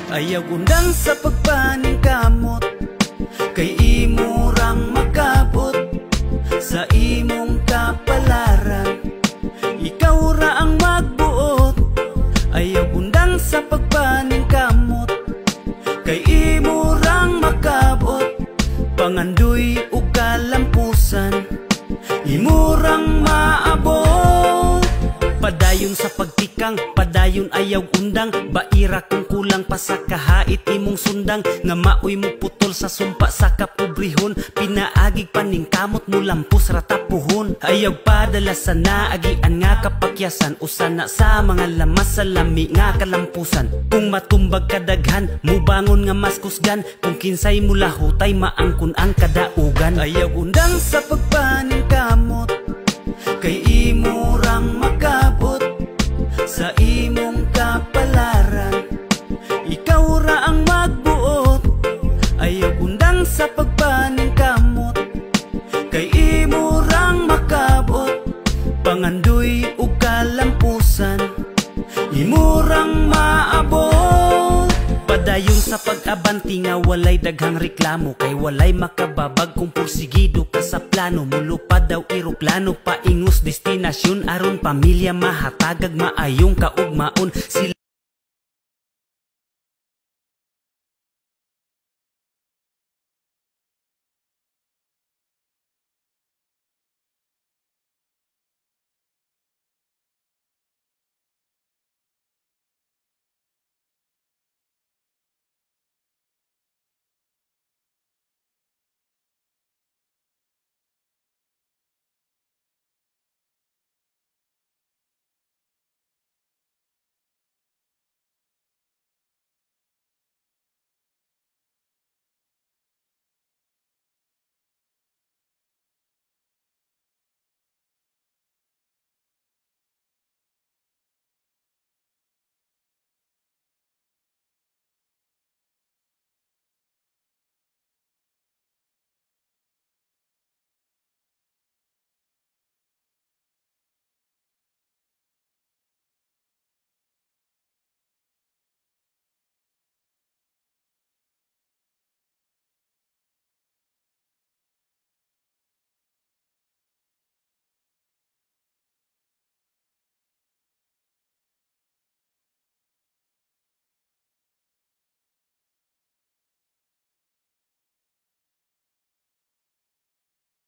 Ayaw undang sa pagpaning kamot, kay imo rang makabot sa imong kapalaran. Ikaw ra ang magbuot. Ayaw undang sa pagpaning kamot, kay imo rang makabot pangandoy ug kalampusan. Imo rang maabot. Padayon sa pagtikang, padayon ayaw undang. Baira kung kulang pa sa kahait imong sundang. Nga maoy mo putol sa sumpa sa kapobrehon. Pinaagig paning kamot mo lampus ratapuhon. Ayaw padala sa naagian nga kapakyasan. Usana sa mga lamas sa lami nga kalampusan. Kung matumbag kadaghan, mubangon nga mas kusgan. Kung kinsay mula hutay, maangkon ang kadaugan. Ayaw undang sa pagpaning kamot, kay imo rang makabot sa imong kapalaran. Ikaw ra ang magbuot. Ayaw undang sa pagpaning kamot, kay imo rang makabot pangandoy ug kalampusan. Imo rang maabot. Padayon sa pag-abanti nga walay daghang reklamo, kay walay makababag kung pursigido ka sa plano. Mulupad daw eroplano paingos destinasyon, aron pamilya mahatagag maayong kaugmaon. Sila